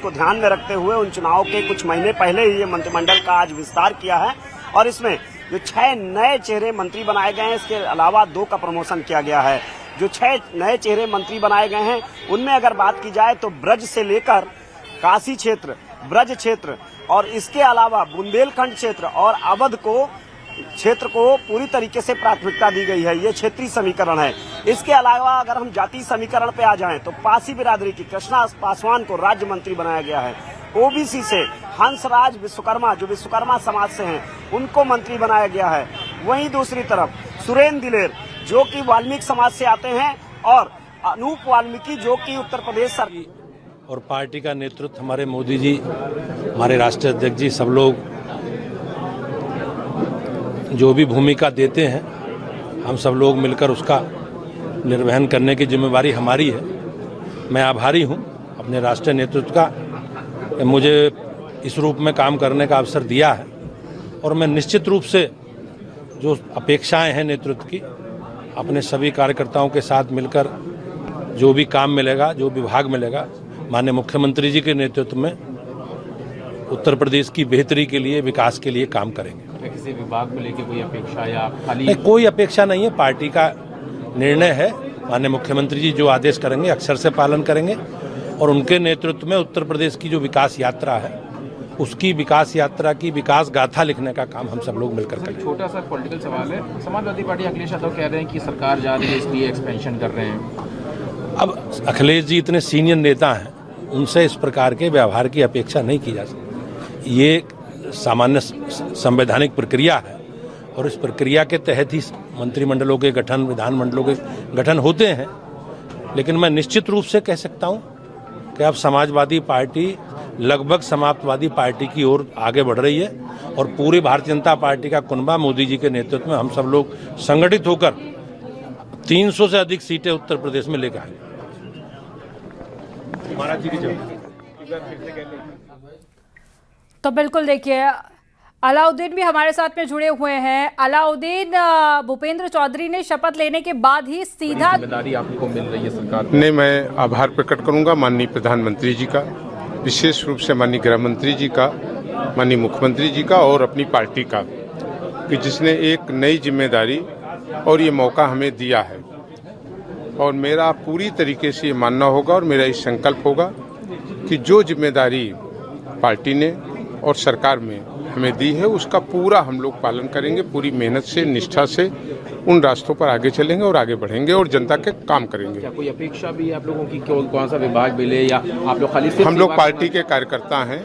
को ध्यान में रखते हुए उन चुनाव के कुछ महीने पहले ही ये मंत्रिमंडल का आज विस्तार किया है और इसमें जो 6 नए चेहरे मंत्री बनाए गए हैं, इसके अलावा 2 का प्रमोशन किया गया है। जो 6 नए चेहरे मंत्री बनाए गए हैं उनमें अगर बात की जाए तो ब्रज से लेकर काशी क्षेत्र, ब्रज क्षेत्र और इसके अलावा बुंदेलखंड क्षेत्र और अवध क्षेत्र को पूरी तरीके से प्राथमिकता दी गई है। ये क्षेत्रीय समीकरण है। इसके अलावा अगर हम जातीय समीकरण पे आ जाएं तो पासी बिरादरी की कृष्णा पासवान को राज्य मंत्री बनाया गया है। ओबीसी से हंसराज विश्वकर्मा, जो विश्वकर्मा समाज से हैं, उनको मंत्री बनाया गया है। वहीं दूसरी तरफ सुरेंद्र दिलेर, जो कि वाल्मीकि समाज से आते हैं, और अनूप वाल्मीकि, जो कि उत्तर प्रदेश सरकार और पार्टी का नेतृत्व हमारे मोदी जी, हमारे राष्ट्रीय अध्यक्ष जी, सब लोग जो भी भूमिका देते हैं, हम सब लोग मिलकर उसका निर्वहन करने की जिम्मेवारी हमारी है। मैं आभारी हूं अपने राष्ट्रीय नेतृत्व का, मुझे इस रूप में काम करने का अवसर दिया है और मैं निश्चित रूप से जो अपेक्षाएं हैं नेतृत्व की, अपने सभी कार्यकर्ताओं के साथ मिलकर जो भी काम मिलेगा, जो विभाग मिलेगा, माननीय मुख्यमंत्री जी के नेतृत्व में उत्तर प्रदेश की बेहतरी के लिए, विकास के लिए काम करेंगे। किसी विभाग को लेकर कोई अपेक्षा या खाली? नहीं, कोई अपेक्षा नहीं है। पार्टी का निर्णय है। माननीय मुख्यमंत्री जी जो आदेश करेंगे अक्षर से पालन करेंगे और उनके नेतृत्व में उत्तर प्रदेश की जो विकास यात्रा है, उसकी विकास यात्रा की विकास गाथा लिखने का काम हम सब लोग मिलकर करेंगे। छोटा सा पॉलिटिकल सवाल है, समाजवादी पार्टी अखिलेश यादव कह रहे हैं कि सरकार जा रही है इसलिए एक्सपेंशन कर रहे हैं। अब अखिलेश जी इतने सीनियर नेता हैं, उनसे इस प्रकार के व्यवहार की अपेक्षा नहीं की जा सकती। ये सामान्य संवैधानिक प्रक्रिया है और इस प्रक्रिया के तहत ही मंत्रिमंडलों के गठन, विधानमंडलों के गठन होते हैं। लेकिन मैं निश्चित रूप से कह सकता हूं कि अब समाजवादी पार्टी लगभग समाप्तवादी पार्टी की ओर आगे बढ़ रही है और पूरी भारतीय जनता पार्टी का कुनबा मोदी जी के नेतृत्व में हम सब लोग संगठित होकर 300 से अधिक सीटें उत्तर प्रदेश में लेकर आएंगे। महाराज जी की तो बिल्कुल देखिए, अलाउद्दीन भी हमारे साथ में जुड़े हुए हैं। अलाउद्दीन, भूपेंद्र चौधरी ने शपथ लेने के बाद ही सीधा जिम्मेदारी आपको मिल रही है सरकार में? नहीं, मैं आभार प्रकट करूंगा माननीय प्रधानमंत्री जी का, विशेष रूप से माननीय गृह मंत्री जी का, माननीय मुख्यमंत्री जी का और अपनी पार्टी का, कि जिसने एक नई जिम्मेदारी और ये मौका हमें दिया है। और मेरा पूरी तरीके से ये मानना होगा और मेरा ये संकल्प होगा कि जो जिम्मेदारी पार्टी ने और सरकार में हमें दी है, उसका पूरा हम लोग पालन करेंगे। पूरी मेहनत से, निष्ठा से उन रास्तों पर आगे चलेंगे और आगे बढ़ेंगे और जनता के काम करेंगे। क्या कोई अपेक्षा भी है आप लोगों की, कौन सा विभाग मिले, या आप लोग खाली? हम लोग पार्टी के कार्यकर्ता हैं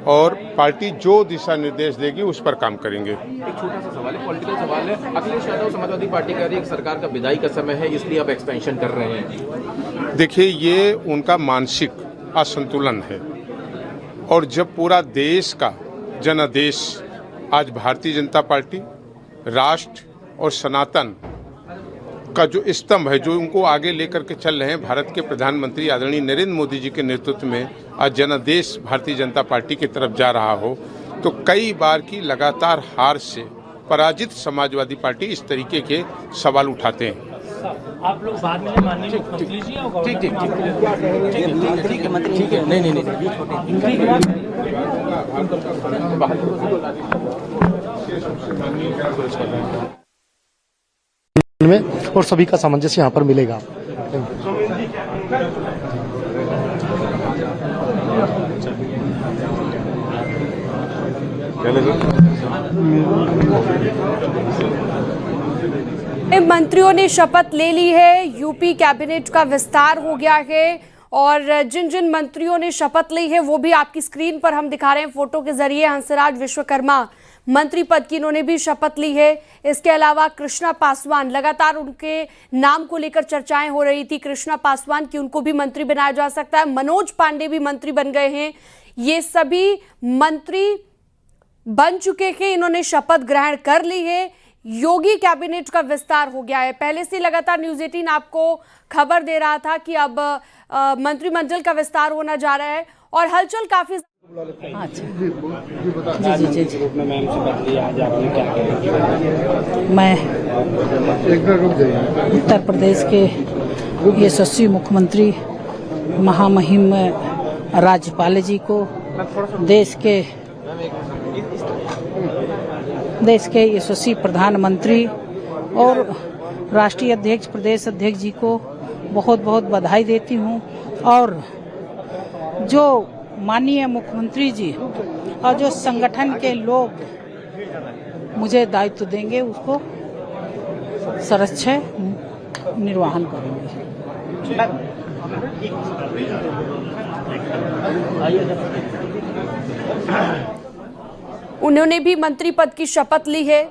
और पार्टी जो दिशा निर्देश देगी उस पर काम करेंगे। एक छोटा सा सवाल है, पॉलिटिकल सवाल है। अखिलेश यादव समाजवादी पार्टी कह रही है कि सरकार का विदाई का समय है, इसलिए आप एक्सपेंशन कर रहे हैं। देखिए, ये उनका मानसिक असंतुलन है और जब पूरा देश का जनादेश आज भारतीय जनता पार्टी, राष्ट्र और सनातन का जो स्तंभ है, जो उनको आगे लेकर के चल रहे हैं, भारत के प्रधानमंत्री आदरणीय नरेंद्र मोदी जी के नेतृत्व में आज जनादेश भारतीय जनता पार्टी की तरफ जा रहा हो, तो कई बार की लगातार हार से पराजित समाजवादी पार्टी इस तरीके के सवाल उठाते हैं। आप लोग बाद में माननीय मुख्यमंत्री जी और ठीक है, नहीं में और सभी का सामंजस्य यहाँ पर मिलेगा। मंत्रियों ने शपथ ले ली है, यूपी कैबिनेट का विस्तार हो गया है और जिन जिन मंत्रियों ने शपथ ली है वो भी आपकी स्क्रीन पर हम दिखा रहे हैं फोटो के जरिए। हंसराज विश्वकर्मा मंत्री पद की इन्होंने भी शपथ ली है। इसके अलावा कृष्णा पासवान, लगातार उनके नाम को लेकर चर्चाएं हो रही थी, कृष्णा पासवान की, उनको भी मंत्री बनाया जा सकता है। मनोज पांडे भी मंत्री बन गए हैं। ये सभी मंत्री बन चुके हैं, इन्होंने शपथ ग्रहण कर ली है। योगी कैबिनेट का विस्तार हो गया है। पहले से लगातार न्यूज़ 18 आपको खबर दे रहा था कि अब मंत्रिमंडल का विस्तार होना जा रहा है और हलचल काफी। मैं उत्तर प्रदेश के यशस्वी मुख्यमंत्री महामहिम राज्यपाल जी को, देश के यशस्वी प्रधानमंत्री और राष्ट्रीय अध्यक्ष, प्रदेश अध्यक्ष जी को बहुत बहुत बधाई देती हूँ। और जो माननीय मुख्यमंत्री जी और जो संगठन के लोग मुझे दायित्व देंगे उसको सरच्छय निर्वहन करेंगे। उन्होंने भी मंत्री पद की शपथ ली है।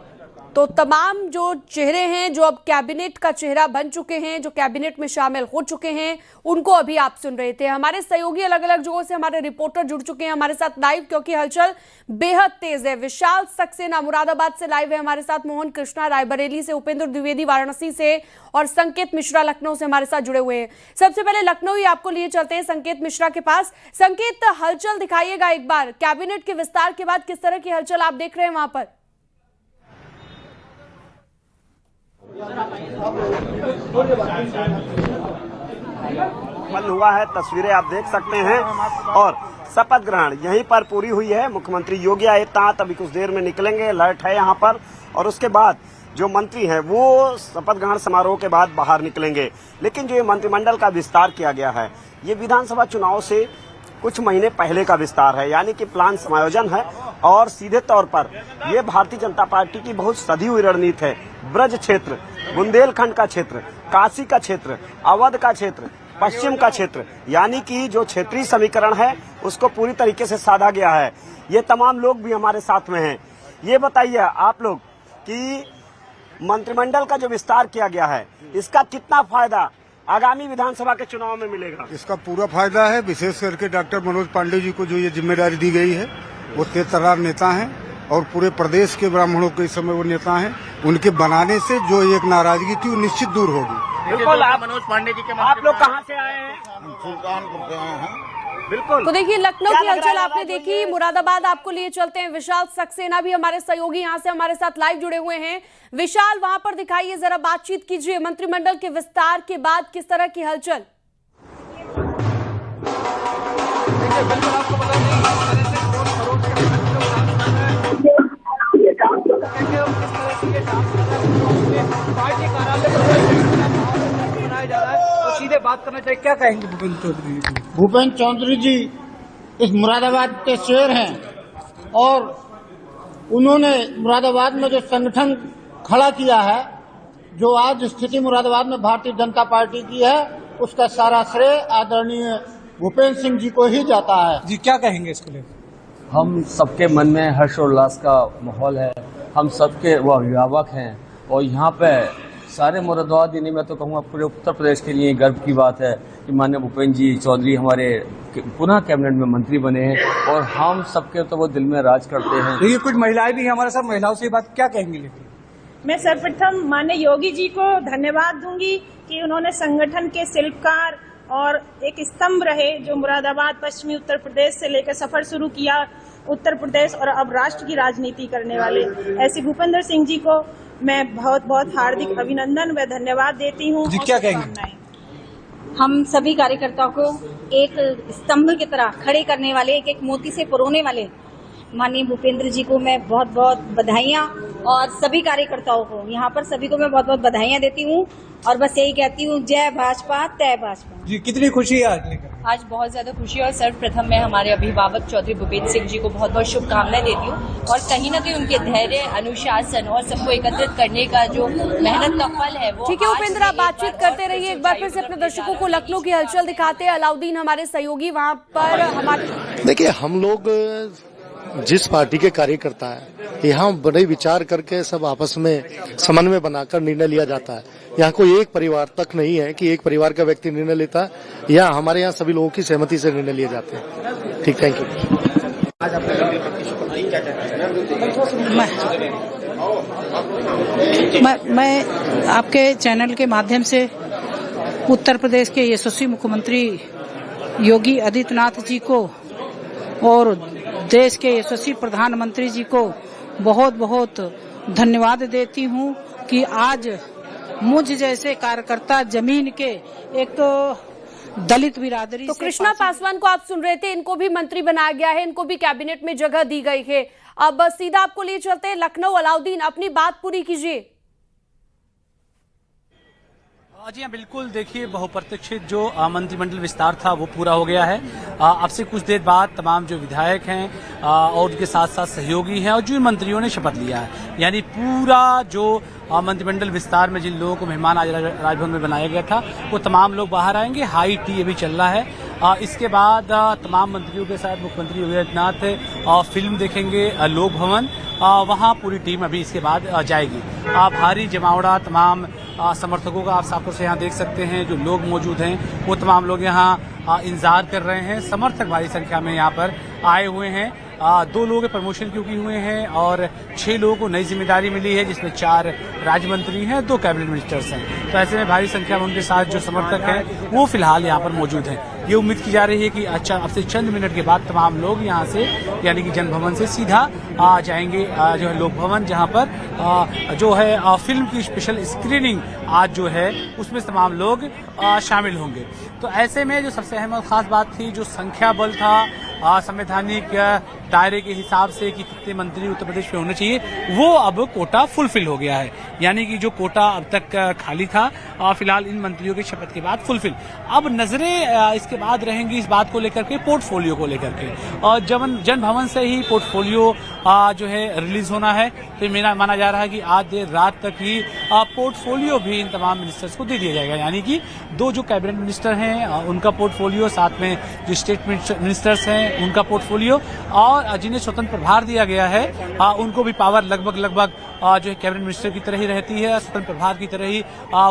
तो तमाम जो चेहरे हैं जो अब कैबिनेट का चेहरा बन चुके हैं, जो कैबिनेट में शामिल हो चुके हैं, उनको अभी आप सुन रहे थे। हमारे सहयोगी अलग अलग जगहों से हमारे रिपोर्टर जुड़ चुके हैं हमारे साथ लाइव, क्योंकि हलचल बेहद तेज है। विशाल सक्सेना मुरादाबाद से लाइव है हमारे साथ, मोहन कृष्णा रायबरेली से, उपेंद्र द्विवेदी वाराणसी से और संकेत मिश्रा लखनऊ से हमारे साथ जुड़े हुए हैं। सबसे पहले लखनऊ ही आपको लिए चलते हैं संकेत मिश्रा के पास। संकेत, हलचल दिखाइएगा एक बार, कैबिनेट के विस्तार के बाद किस तरह की हलचल आप देख रहे हैं वहां पर? बंद हुआ है, तस्वीरें आप देख सकते हैं और शपथ ग्रहण यहीं पर पूरी हुई है। मुख्यमंत्री योगी आदित्यनाथ अभी कुछ देर में निकलेंगे, अलर्ट है यहाँ पर, और उसके बाद जो मंत्री हैं वो शपथ ग्रहण समारोह के बाद बाहर निकलेंगे। लेकिन जो ये मंत्रिमंडल का विस्तार किया गया है, ये विधानसभा चुनाव से कुछ महीने पहले का विस्तार है, यानी कि प्लान समायोजन है और सीधे तौर पर ये भारतीय जनता पार्टी की बहुत सधी हुई रणनीति है। ब्रज क्षेत्र, बुंदेलखंड का क्षेत्र, काशी का क्षेत्र, अवध का क्षेत्र, पश्चिम का क्षेत्र, यानी कि जो क्षेत्रीय समीकरण है उसको पूरी तरीके से साधा गया है। ये तमाम लोग भी हमारे साथ में हैं। ये बताइए आप लोग कि मंत्रिमंडल का जो विस्तार किया गया है, इसका कितना फायदा आगामी विधानसभा के चुनाव में मिलेगा? इसका पूरा फायदा है, विशेष करके डॉक्टर मनोज पांडे जी को जो ये जिम्मेदारी दी गई है, वो तेज तर्रार नेता हैं और पूरे प्रदेश के ब्राह्मणों के इस समय वो नेता हैं। उनके बनाने से जो एक नाराजगी थी वो निश्चित दूर होगी। बिल्कुल। मनोज पांडे जी के आप लोग कहाँ से आए हैं? सुल्तानपुर से आए हैं। बिल्कुल। तो देखिए, लखनऊ की हलचल आपने देखी, मुरादाबाद आपको लिए चलते हैं। विशाल सक्सेना भी हमारे सहयोगी यहाँ से हमारे साथ लाइव जुड़े हुए हैं। विशाल, वहां पर दिखाइए, जरा बातचीत कीजिए, मंत्रिमंडल के विस्तार के बाद किस तरह की हलचल? सीधे बात करना चाहिए, क्या कहेंगे भूपेंद्र चौधरी जी? भूपेंद्र चौधरी जी इस मुरादाबाद के शेर हैं और उन्होंने मुरादाबाद में जो संगठन खड़ा किया है, जो आज स्थिति मुरादाबाद में भारतीय जनता पार्टी की है, उसका सारा श्रेय आदरणीय भूपेंद्र सिंह जी को ही जाता है। जी, क्या कहेंगे इसके लिए? हम सबके मन में हर्षोल्लास का माहौल है, हम सबके वो अभिभावक हैं और यहाँ पे सारे मुरादाबादी, मैं तो कहूँगा पूरे उत्तर प्रदेश के लिए गर्व की बात है कि माननीय भूपेंद्र जी चौधरी हमारे पुनः कैबिनेट में मंत्री बने हैं और हम सबके तो वो दिल में राज करते हैं। देखिए, कुछ महिलाएं भी हमारे साथ, महिलाओं से बात क्या कहेंगे? लेकिन मैं सर्वप्रथम माननीय योगी जी को धन्यवाद दूंगी कि उन्होंने संगठन के शिल्पकार और एक स्तंभ रहे, जो मुरादाबाद पश्चिमी उत्तर प्रदेश से लेकर सफर शुरू किया उत्तर प्रदेश और अब राष्ट्र की राजनीति करने वाले ऐसे भूपेंद्र सिंह जी को मैं बहुत बहुत हार्दिक अभिनंदन व धन्यवाद देती हूँ। क्या कहेंगे? हम सभी कार्यकर्ताओं को एक स्तंभ की तरह खड़े करने वाले, एक एक मोती से पिरोने वाले माननीय भूपेंद्र जी को मैं बहुत बहुत बधाइयाँ, और सभी कार्यकर्ताओं को यहाँ पर सभी को मैं बहुत बहुत बधाइयाँ देती हूँ और बस यही कहती हूँ, जय भाजपा तय भाजपा। जी, कितनी खुशी है आज लेकर? आज बहुत ज्यादा खुशी है और सर्वप्रथम मैं हमारे अभिभावक चौधरी भूपेंद्र सिंह जी को बहुत बहुत शुभकामनाएं देती हूँ और कहीं ना कहीं उनके धैर्य, अनुशासन और सबको एकत्रित करने का जो मेहनत का फल है वो। ठीक है उपेंद्र, आप बातचीत करते रहिए। एक बार फिर से अपने दर्शकों को लखनऊ की हलचल दिखाते हैं। अलाउद्दीन हमारे सहयोगी वहाँ पर हमारे। देखिए, हम लोग जिस पार्टी के कार्यकर्ता हैं, यहाँ बड़े विचार करके सब आपस में समन्वय बनाकर निर्णय लिया जाता है। यहाँ कोई एक परिवार तक नहीं है कि एक परिवार का व्यक्ति निर्णय लेता है, या हमारे यहाँ सभी लोगों की सहमति से निर्णय लिए जाते हैं। ठीक, थैंक यू। मैं आपके चैनल के माध्यम से उत्तर प्रदेश के यशस्वी मुख्यमंत्री योगी आदित्यनाथ जी को और देश के यशस्वी प्रधानमंत्री जी को बहुत बहुत धन्यवाद देती हूँ कि आज मुझ जैसे कार्यकर्ता जमीन के एक दलित बिरादरी तो से कृष्णा पासवान को आप सुन रहे थे, इनको भी मंत्री बनाया गया है, इनको भी कैबिनेट में जगह दी गई है। अब सीधा आपको ले चलते हैं लखनऊ। अलाउद्दीन, अपनी बात पूरी कीजिए। जी हाँ, बिल्कुल। देखिए, बहुप्रतीक्षित जो मंत्रिमंडल विस्तार था वो पूरा हो गया है। अब से कुछ देर बाद तमाम जो विधायक हैं और उनके साथ साथ सहयोगी हैं और जो मंत्रियों ने शपथ लिया है, यानी पूरा जो मंत्रिमंडल विस्तार में जिन लोगों को मेहमान आज राजभवन में बनाया गया था वो तमाम लोग बाहर आएंगे। हाई टी अभी चल रहा है। इसके बाद तमाम मंत्रियों के साथ मुख्यमंत्री योगी आदित्यनाथ फिल्म देखेंगे लोक भवन। वहाँ पूरी टीम अभी इसके बाद जाएगी। भारी जमावड़ा तमाम समर्थकों का आप साफ से यहाँ देख सकते हैं। जो लोग मौजूद हैं वो तमाम लोग यहाँ इंतजार कर रहे हैं। समर्थक भारी संख्या में यहाँ पर आए हुए हैं। 2 लोगों के प्रमोशन क्योंकि हुए हैं और 6 लोगों को नई जिम्मेदारी मिली है, जिसमें 4 राज्य मंत्री हैं, 2 कैबिनेट मिनिस्टर्स हैं। तो ऐसे में भारी संख्या में उनके साथ जो समर्थक हैं वो फिलहाल यहाँ पर मौजूद हैं। ये उम्मीद की जा रही है कि अच्छा अब से चंद मिनट के बाद तमाम लोग यहाँ से यानी कि जन भवन से सीधा आ जाएंगे जो है लोक भवन, जहाँ पर जो है फिल्म की स्पेशल स्क्रीनिंग आज जो है उसमें तमाम लोग शामिल होंगे। तो ऐसे में जो सबसे अहम और खास बात थी, जो संख्या बल था संवैधानिक दायरे के हिसाब से कि कितने मंत्री उत्तर प्रदेश में होने चाहिए, वो अब कोटा फुलफिल हो गया है। यानी कि जो कोटा अब तक खाली था फिलहाल इन मंत्रियों की शपथ के बाद फुलफिल। अब नजरें इसके बाद रहेंगी इस बात को लेकर के, पोर्टफोलियो को लेकर के। और जन भवन से ही पोर्टफोलियो जो है रिलीज होना है। तो मेरा माना जा रहा है कि आज देर रात तक ही पोर्टफोलियो भी इन तमाम मिनिस्टर्स को दे दिया जाएगा। यानी कि 2 जो कैबिनेट मिनिस्टर हैं उनका पोर्टफोलियो, साथ में जो स्टेट मिनिस्टर्स हैं उनका पोर्टफोलियो, और जिन्हें स्वतंत्र प्रभार दिया गया है उनको भी पावर लगभग जो है कैबिनेट मिनिस्टर की तरह ही रहती है, स्वतंत्र प्रभार की तरह ही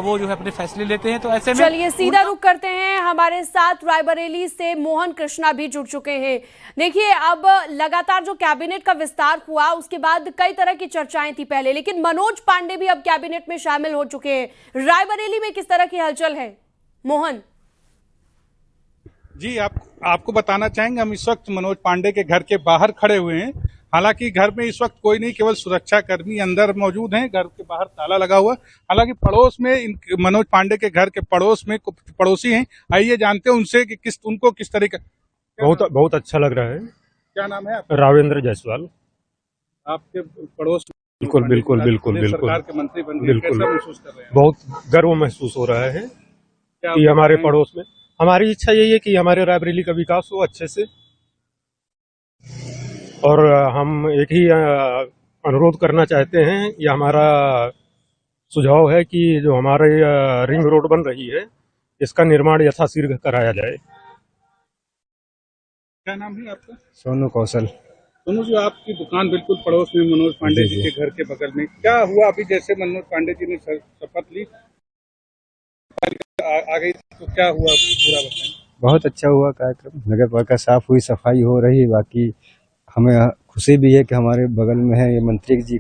वो जो है अपने फैसले लेते हैं। तो ऐसे में चलिए सीधा रुख करते हैं। हमारे साथ रायबरेली से मोहन कृष्णा भी जुड़ चुके हैं। देखिए, अब लगातार जो कैबिनेट का विस्तार हुआ उसके बाद कई तरह की चर्चाएं थी पहले, लेकिन मनोज पांडे भी अब कैबिनेट में शामिल हो चुके हैं। रायबरेली में किस तरह की हलचल है मोहन? जी, आपको बताना चाहेंगे, हम इस वक्त मनोज पांडे के घर के बाहर खड़े हुए हैं। हालांकि घर में इस वक्त कोई नहीं, केवल सुरक्षा कर्मी अंदर मौजूद हैं। घर के बाहर ताला लगा हुआ। हालांकि पड़ोस में मनोज पांडे के घर के पड़ोस में पड़ोसी हैं। आइए जानते हैं उनसे कि उनको किस तरह का। बहुत अच्छा लग रहा है। क्या नाम है आपका? रावेंद्र जायसवाल। आपके पड़ोस? बिल्कुल सरकार के मंत्री बन गए, कैसा महसूस कर रहे हैं? बहुत गर्व महसूस हो रहा है कि हमारे पड़ोस में। हमारी इच्छा यही है कि हमारे रायबरेली का विकास हो अच्छे से, और हम एक ही अनुरोध करना चाहते हैं, यह हमारा सुझाव है कि जो हमारे रिंग रोड बन रही है इसका निर्माण यथाशीघ्र कराया जाए। क्या नाम है आपका? सोनू कौशल। सोनू जी, आपकी दुकान बिल्कुल पड़ोस में मनोज पांडे जी के घर के बगल में, क्या हुआ अभी जैसे मनोज पांडे जी ने शपथ ली आ गई तो क्या हुआ पूरा बताएं? बहुत अच्छा हुआ कार्यक्रम, नगर पालिका साफ हुई, सफाई हो रही। बाकी हमें खुशी भी है कि हमारे बगल में है ये मंत्री जी